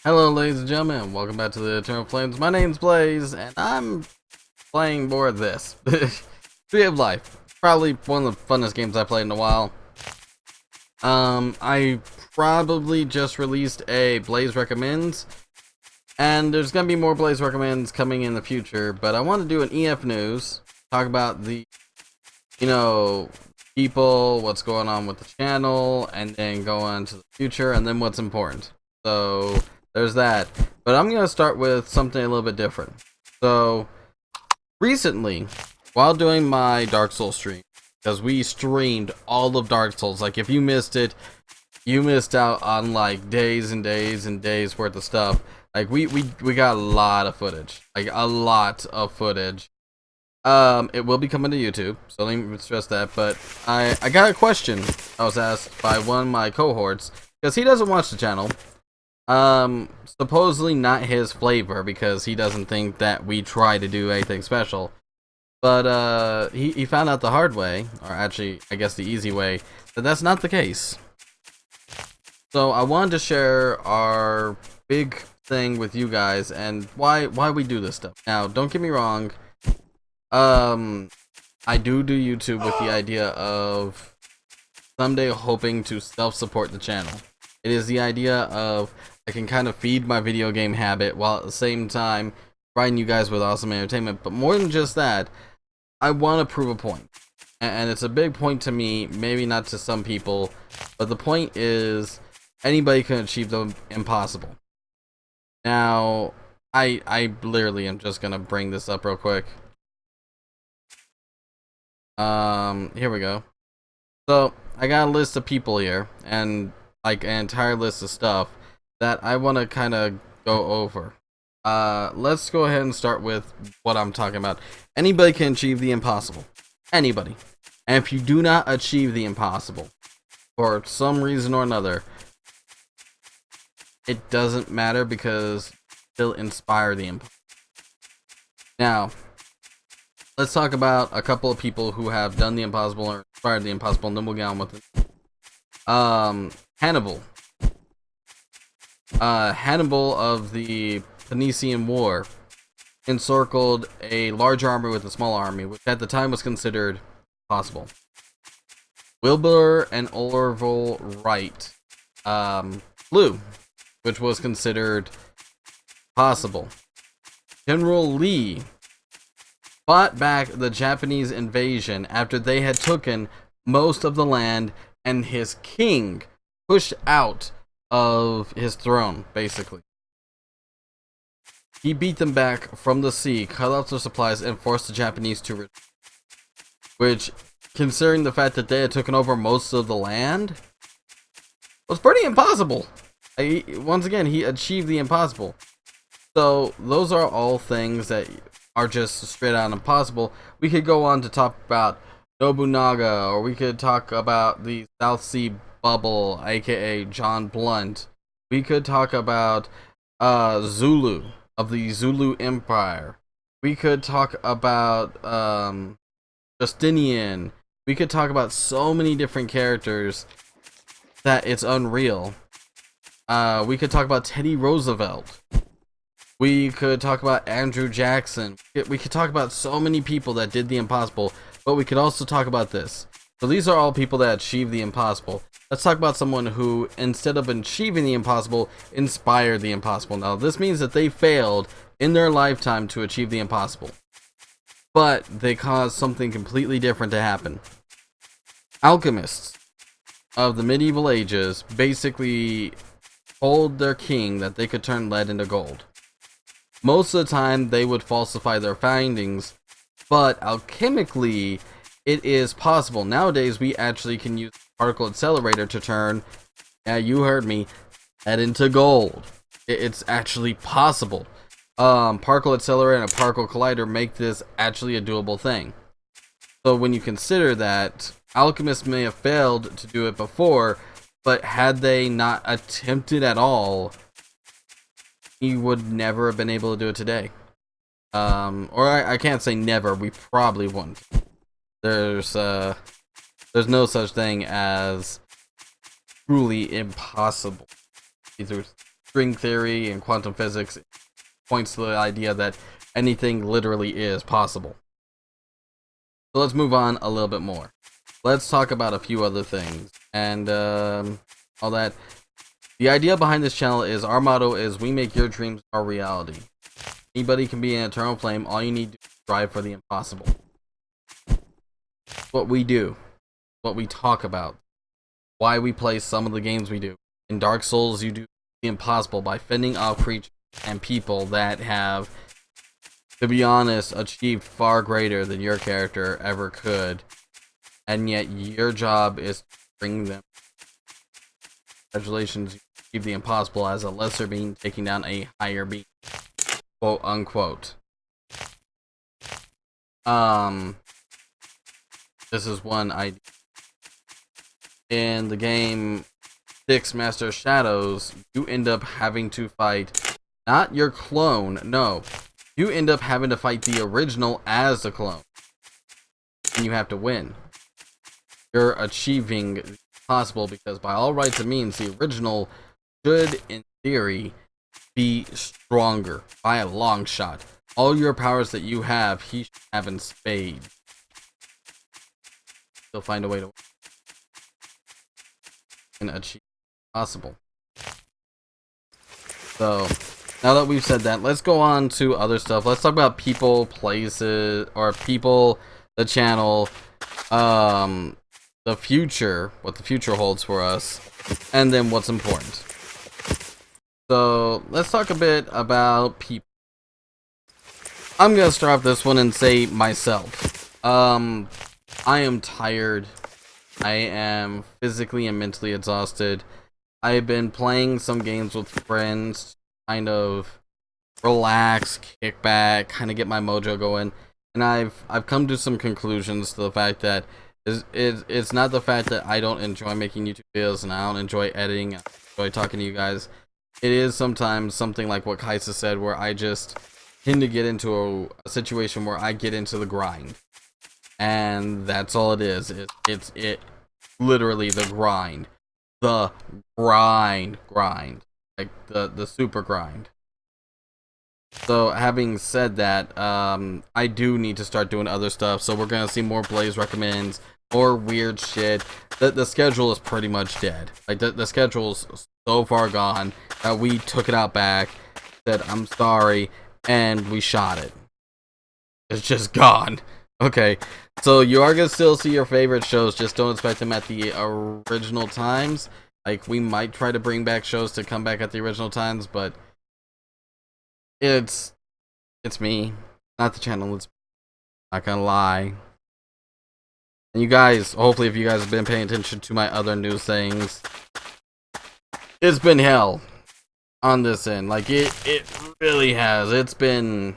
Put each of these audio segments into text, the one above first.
Hello, ladies and gentlemen. Welcome back to the Eternal Flames. My name's Blaze, and I'm playing more of this. Tree of Life. Probably one of the funnest games I played in a while. I probably just released a Blaze Recommends, and there's gonna be more Blaze Recommends coming in the future, but I want to do an EF News, talk about the, people, what's going on with the channel, and then go on to the future, and then what's important. So there's that. But I'm going to start with something a little bit different. So recently, while doing my Dark Souls stream, because we streamed all of Dark Souls, like if you missed it, you missed out on like days and days and days worth of stuff. Like we got a lot of footage. Like a lot of footage. It will be coming to YouTube, so let me stress that, but I got a question I was asked by one of my cohorts, because he doesn't watch the channel. Supposedly not his flavor, because he doesn't think that we try to do anything special. But, he found out the hard way, or actually, I guess the easy way, that that's not the case. So I wanted to share our big thing with you guys, and why we do this stuff. Now, don't get me wrong, I do YouTube with the idea of someday hoping to self-support the channel. It is the idea of I can kind of feed my video game habit while at the same time providing you guys with awesome entertainment. But more than just that, I want to prove a point. And it's a big point to me, maybe not to some people, but the point is anybody can achieve the impossible. Now, I literally am just gonna bring this up real quick. Here we go. So, I got a list of people here, and like an entire list of stuff that I want to kind of go over. Let's go ahead and start with what I'm talking about. Anybody can achieve the impossible. Anybody. And if you do not achieve the impossible, for some reason or another, it doesn't matter, because you'll inspire the impossible. Now, let's talk about a couple of people who have done the impossible or inspired the impossible, and then we'll get on with it. Hannibal. Hannibal of the Phoenician War encircled a large army with a small army, which at the time was considered possible. Wilbur and Orville Wright flew, which was considered possible. General Lee fought back the Japanese invasion after they had taken most of the land and his king pushed out of his throne, basically. He beat them back from the sea, cut off their supplies, and forced the Japanese to retreat. Which, considering the fact that they had taken over most of the land, was pretty impossible. Once again, he achieved the impossible. So, those are all things that are just straight out impossible. We could go on to talk about Nobunaga, or we could talk about the South Sea Bubble, aka John Blunt. We could talk about Zulu, of the Zulu Empire. We could talk about Justinian. We could talk about so many different characters that it's unreal. We could talk about Teddy Roosevelt. We could talk about Andrew Jackson. We could talk about so many people that did the impossible, but we could also talk about this. So these are all people that achieved the impossible. Let's talk about someone who, instead of achieving the impossible, inspired the impossible. Now, this means that they failed in their lifetime to achieve the impossible, but they caused something completely different to happen. Alchemists of the medieval ages basically told their king that they could turn lead into gold. Most of the time, they would falsify their findings, but alchemically, it is possible. Nowadays, we actually can use particle accelerator to turn, yeah, you heard me, lead into gold. It's actually possible. Particle accelerator and a particle collider make this actually a doable thing. So when you consider that, alchemists may have failed to do it before, but had they not attempted at all, he would never have been able to do it today. Or I can't say never, we probably wouldn't. There's no such thing as truly impossible. string theory and quantum physics points to the idea that anything literally is possible. So let's move on a little bit more. Let's talk about a few other things and all that. The idea behind this channel is our motto is we make your dreams our reality. Anybody can be an eternal flame. All you need to strive for the impossible. What we do, what we talk about, why we play some of the games we do. In Dark Souls, you do the impossible by fending off creatures and people that have, to be honest, achieved far greater than your character ever could. And yet your job is to bring them. Congratulations, you achieved the impossible as a lesser being taking down a higher being. Quote unquote. This is one idea. In the game Six Master Shadows, you end up having to fight not your clone, no. You end up having to fight the original as the clone. And you have to win. You're achieving the impossible because by all rights and means, the original should, in theory, be stronger by a long shot. All your powers that you have, he should have in spades. Still find a way to win and achieve possible. So now that we've said that, let's go on to other stuff. Let's talk about people, places, or people, the channel, the future, what the future holds for us, and then what's important. So let's talk a bit about people. I'm gonna start off this one and say myself. I am tired. I am physically and mentally exhausted. I've been playing some games with friends, kind of relax, kick back, kind of get my mojo going, and I've come to some conclusions to the fact that it's not the fact that I don't enjoy making YouTube videos and I don't enjoy editing, I enjoy talking to you guys. It is sometimes something like what Kaisa said, where I just tend to get into a situation where I get into the grind. And that's all it is. It's literally the grind. The grind. Like the super grind. So having said that, I do need to start doing other stuff. So we're gonna see more Blaze recommends, more weird shit. The schedule is pretty much dead. Like the schedule's so far gone that we took it out back, said I'm sorry, and we shot it. It's just gone. Okay, so you are gonna still see your favorite shows, just don't expect them at the original times. Like, we might try to bring back shows to come back at the original times, but it's me, not the channel. It's not gonna lie. And you guys, hopefully if you guys have been paying attention to my other news things, it's been hell on this end. Like, it really has. It's been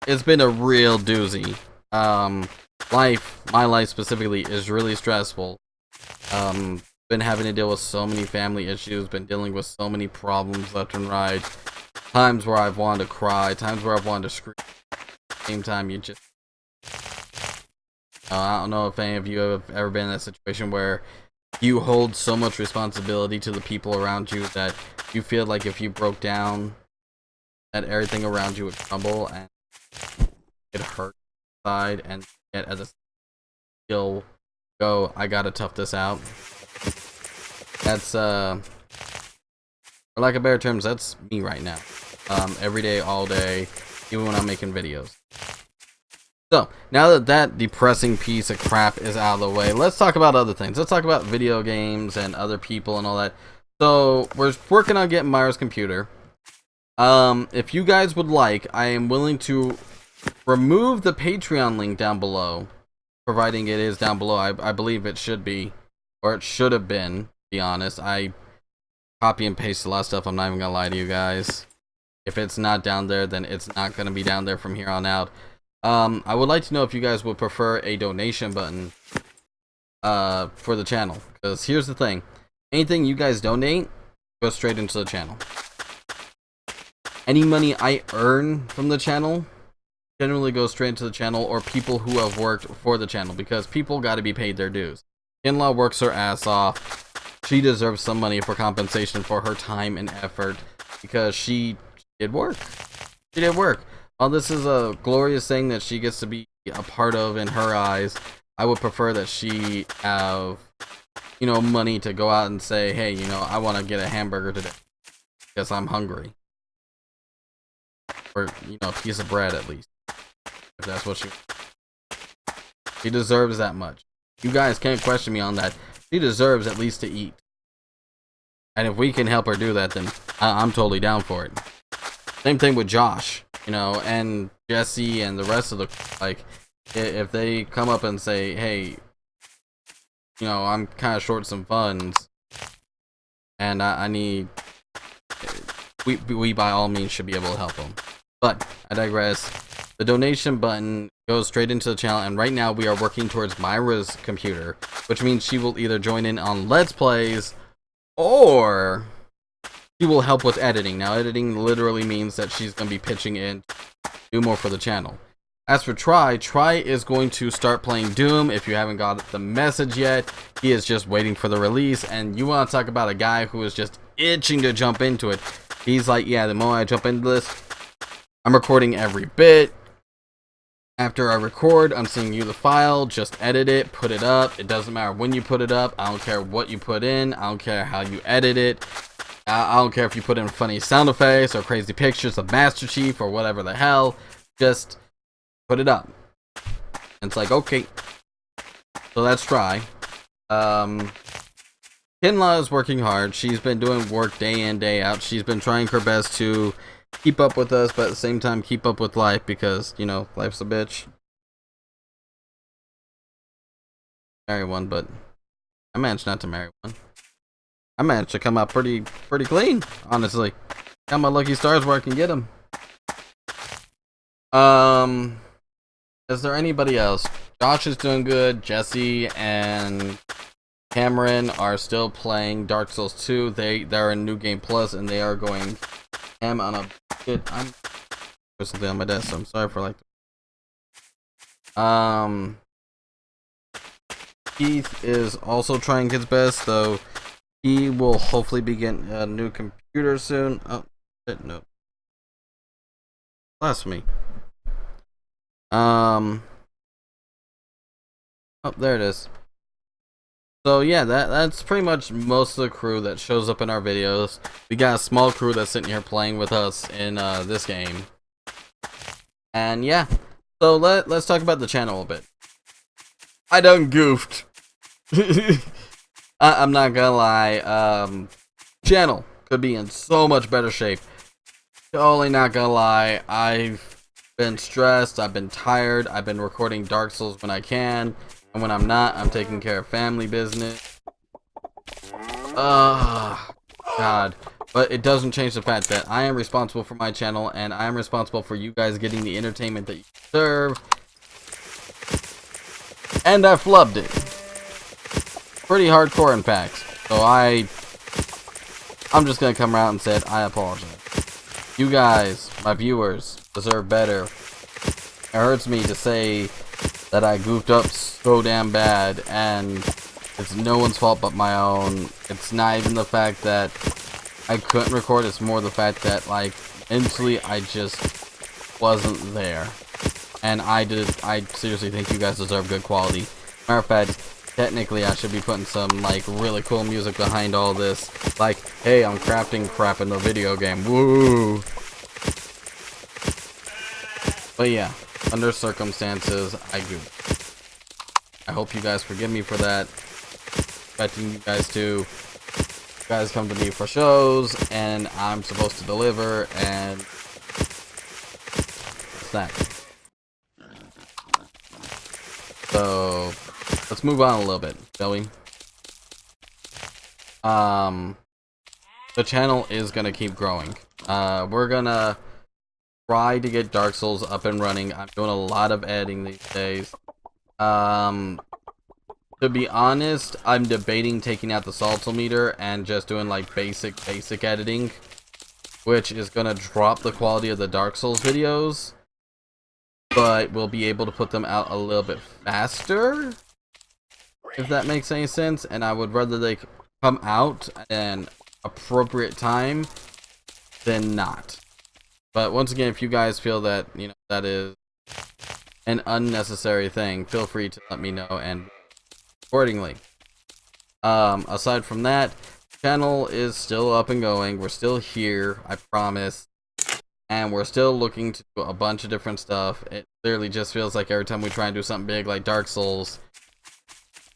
a real doozy. My life specifically is really stressful. Been having to deal with so many family issues, been dealing with so many problems left and right. Times where I've wanted to cry, times where I've wanted to scream. At the same time, you just... I don't know if any of you have ever been in that situation where you hold so much responsibility to the people around you that you feel like if you broke down, that everything around you would crumble and it hurt inside, and yet at the still go, I gotta tough this out. That's for lack of better terms, that's me right now. Every day, all day, even when I'm making videos. So, now that depressing piece of crap is out of the way, let's talk about other things. Let's talk about video games and other people and all that. So, we're working on getting Myra's computer. If you guys would like, I am willing to remove the Patreon link down below, providing it is down below. I believe it should be, or it should have been, to be honest. I copy and paste a lot of stuff, I'm not even gonna lie to you guys. If it's not down there, then it's not gonna be down there from here on out. I would like to know if you guys would prefer a donation button for the channel, because here's the thing. Anything you guys donate goes straight into the channel. Any money I earn from the channel generally goes straight into the channel, or people who have worked for the channel, because people got to be paid their dues. Kinla works her ass off. She deserves some money for compensation for her time and effort. because she did work. She did work. While this is a glorious thing that she gets to be a part of in her eyes, I would prefer that she have, you know, money to go out and say, hey, you know, I want to get a hamburger today because I'm hungry. Or, you know, a piece of bread at least. If that's what she deserves that much. You guys can't question me on that. She deserves at least to eat. And if we can help her do that, then I'm totally down for it. Same thing with Josh, you know, and Jesse and the rest of the, like, if they come up and say, hey, you know, I'm kind of short some funds, and I need, we by all means should be able to help them. But I digress. The donation button goes straight into the channel, and right now we are working towards Myra's computer, which means she will either join in on Let's Plays, or she will help with editing. Now, editing literally means that she's going to be pitching in to do more for the channel. As for Try is going to start playing Doom. If you haven't got the message yet, he is just waiting for the release, and you want to talk about a guy who is just itching to jump into it. He's like, yeah, the moment I jump into this, I'm recording every bit. After I record, I'm sending you the file, just edit it, put it up. It doesn't matter when you put it up. I don't care what you put in. I don't care how you edit it. I don't care if you put in funny sound effects or crazy pictures of Master Chief or whatever the hell. Just put it up. And it's like, okay. So let's try. Kinla is working hard. She's been doing work day in, day out. She's been trying her best to keep up with us, but at the same time keep up with life, because, you know, life's a bitch. Marry one, but I managed not to marry one. I managed to come out pretty clean, honestly. Got my lucky stars where I can get them. Is there anybody else? Josh is doing good. Jesse and Cameron are still playing Dark Souls 2. They're in New Game Plus, and they are going ham on a bit. I'm something on my desk, so I'm sorry for like. Keith is also trying his best, though. He will hopefully be getting a new computer soon. Oh, shit, no. Blasphemy. Oh, there it is. So yeah, that's pretty much most of the crew that shows up in our videos. We got a small crew that's sitting here playing with us in this game. And yeah, so let's talk about the channel a bit. I done goofed. I'm not gonna lie. Channel could be in so much better shape. Totally not gonna lie. I've been stressed. I've been tired. I've been recording Dark Souls when I can. And when I'm not, I'm taking care of family business. God. But it doesn't change the fact that I am responsible for my channel, and I am responsible for you guys getting the entertainment that you deserve. And I flubbed it. Pretty hardcore, in fact. So I'm just gonna come around and say I apologize. You guys, my viewers, deserve better. It hurts me to say that I goofed up so damn bad, and it's no one's fault but my own. It's not even the fact that I couldn't record, it's more the fact that, like, mentally I just wasn't there. And I seriously think you guys deserve good quality. Matter of fact, technically I should be putting some, like, really cool music behind all this. Like, hey, I'm crafting crap in the video game. Woo! But yeah, under circumstances, I goofed. I hope you guys forgive me for that. Expecting you guys to. You guys come to me for shows, and I'm supposed to deliver, and it's that. So let's move on a little bit, shall we? The channel is gonna keep growing. We're gonna try to get Dark Souls up and running. I'm doing a lot of editing these days. To be honest, I'm debating taking out the saltometer and just doing like basic editing, which is gonna drop the quality of the Dark Souls videos, but we'll be able to put them out a little bit faster, if that makes any sense. And I would rather they come out at an appropriate time than not. But once again, if you guys feel that, you know, that is an unnecessary thing, feel free to let me know and accordingly. Aside from that, channel is still up and going. We're still here, I promise. And we're still looking to do a bunch of different stuff. It literally just feels like every time we try and do something big like Dark Souls,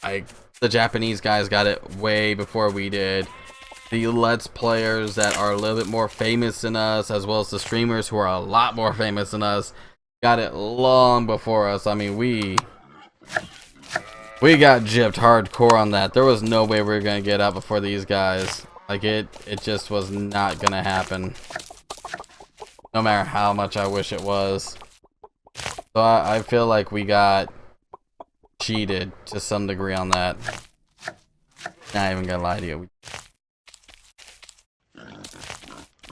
the Japanese guys got it way before we did. The Let's Players that are a little bit more famous than us, as well as the streamers who are a lot more famous than us, got it long before us. I mean, we got gypped hardcore on that. There was no way we were gonna get up before these guys. Like, it just was not gonna happen. No matter how much I wish it was. So I feel like we got cheated to some degree on that. Not even gonna lie to you.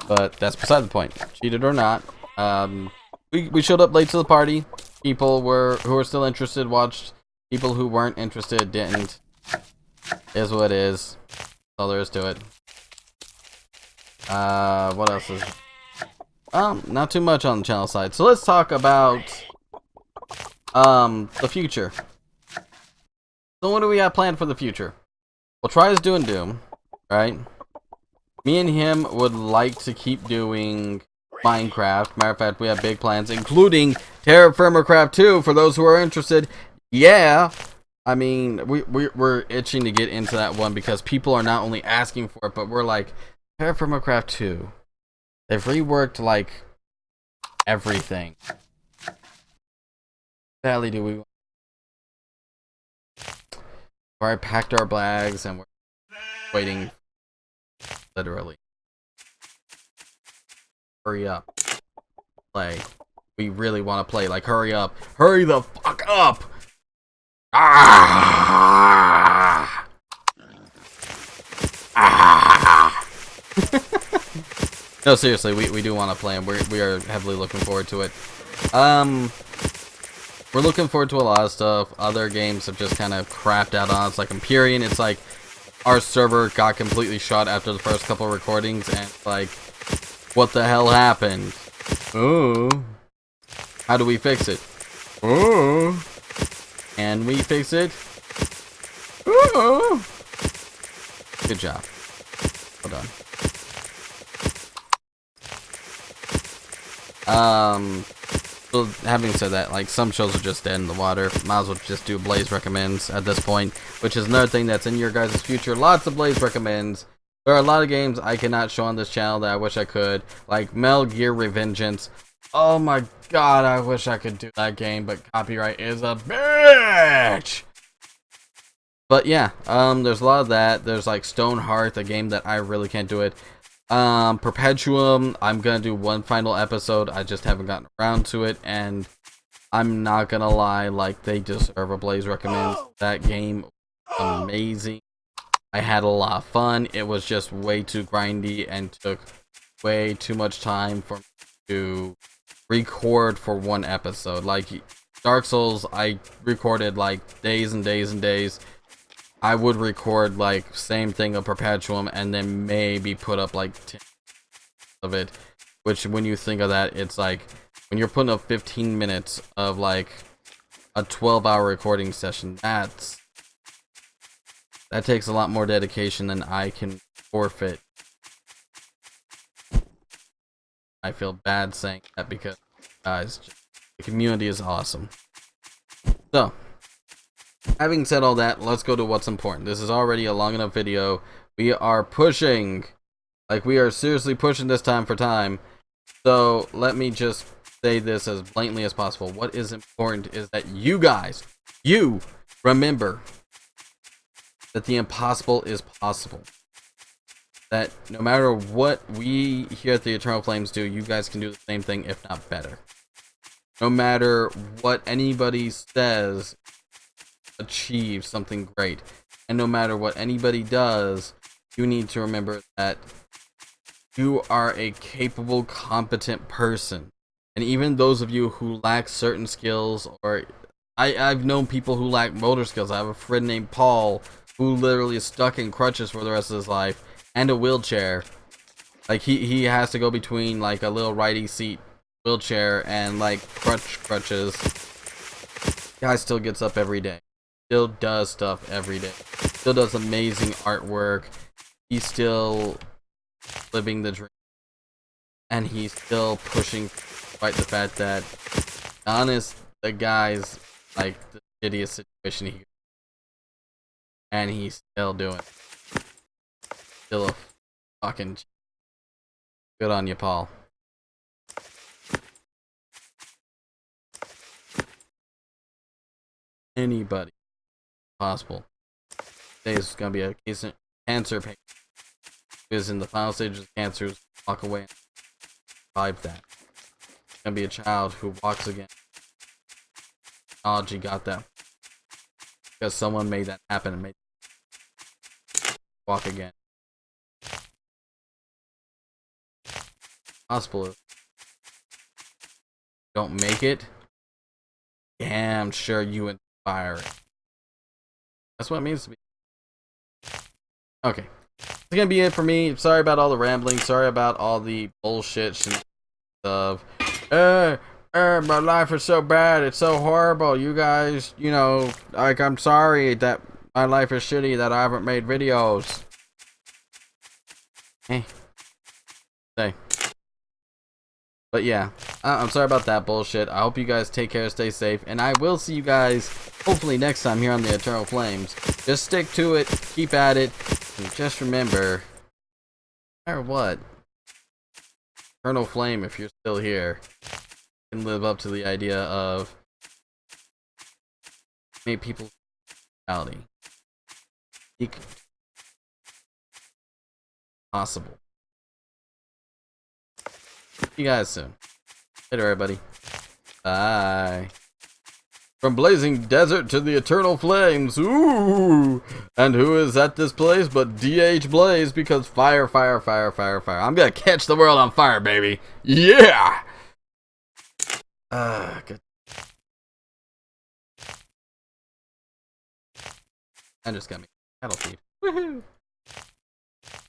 But that's beside the point. Cheated or not. We showed up late to the party. People who were still interested watched. People who weren't interested didn't. Is what it is. That's all there is to it. What else is... not too much on the channel side. So let's talk about the future. So what do we got planned for the future? Well, Try is doing Doom, right? Me and him would like to keep doing Minecraft. Matter of fact, we have big plans, including Terra Firma Craft 2 for those who are interested. Yeah, I mean, we're itching to get into that one because people are not only asking for it, but we're like, Terra Firma Craft 2. They've reworked, like, everything. Sadly, do we... We already packed our bags and we're waiting, literally. Hurry up. Play. We really want to play. Like, hurry up. Hurry the fuck up! Ah! Ah! No, seriously, we do want to play, and we are heavily looking forward to it. We're looking forward to a lot of stuff. Other games have just kind of crapped out on us, like Empyrean. It's like our server got completely shot after the first couple recordings, and like, what the hell happened? Oh, how do we fix it? Oh, can we fix it? Oh, good job. Well done. So having said that, like, some shows are just dead in the water. Might as well just do Blaze Recommends at this point, which is another thing that's in your guys' future. Lots of Blaze Recommends. There are a lot of games I cannot show on this channel that I wish I could, like Metal Gear Revengeance. Oh my god, I wish I could do that game, but copyright is a bitch! But yeah, there's a lot of that. There's like Stonehearth, a game that I really can't do it. Perpetuum, I'm gonna do one final episode. I just haven't gotten around to it, and I'm not gonna lie, like, they deserve a Blaze Recommends. That game was amazing. I had a lot of fun. It was just way too grindy and took way too much time for me to record for one episode. Like Dark Souls, I recorded like days and days and days. I would record like same thing of Perpetuum and then maybe put up like 10 of it, which when you think of that, it's like when you're putting up 15 minutes of like a 12-hour recording session, that takes a lot more dedication than I can forfeit. I feel bad saying that because, guys, the community is awesome. So, having said all that, let's go to what's important. This is already a long enough video. We are pushing. Like, we are seriously pushing this time for time. So, let me just say this as blatantly as possible. What is important is that you guys, you remember that the impossible is possible. That no matter what we here at the Eternal Flames do, you guys can do the same thing, if not better. No matter what anybody says, achieve something great. And no matter what anybody does, you need to remember that you are a capable, competent person. And even those of you who lack certain skills, or I've known people who lack motor skills. I have a friend named Paul who literally is stuck in crutches for the rest of his life and a wheelchair. Like he has to go between like a little righty seat wheelchair and like crutches. Guy still gets up every day. Still does stuff every day. Still does amazing artwork. He's still living the dream. And he's still pushing despite the fact that honest the guy's like the shittiest situation he, and he's still doing it. Still a fucking good on you, Paul. Anybody possible. Today is gonna be a cancer patient who is in the final stages of cancer, walk away and survive that. It's gonna be a child who walks again. Technology got that because someone made that happen and made walk again. Possible. Don't make it. Damn sure you inspire it. That's what it means to be. Okay. That's gonna be it for me. Sorry about all the rambling. Sorry about all the bullshit of my life is so bad, it's so horrible. You guys, you know, like I'm sorry that my life is shitty that I haven't made videos. Hey. Say. But yeah, I'm sorry about that bullshit. I hope you guys take care, stay safe, and I will see you guys hopefully next time here on the Eternal Flames. Just stick to it, keep at it, and just remember, no matter what, Eternal Flame, if you're still here, can live up to the idea of make people reality. Possible. See you guys soon. Later, everybody. Bye. From blazing desert to the eternal flames. Ooh! And who is at this place but DH Blaze? Because fire, fire, fire, fire, fire. I'm gonna catch the world on fire, baby. Yeah! Good. I just got me cattle feed. Woohoo!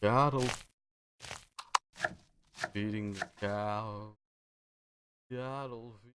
Cattle. Feeding the cow. Cattle feed.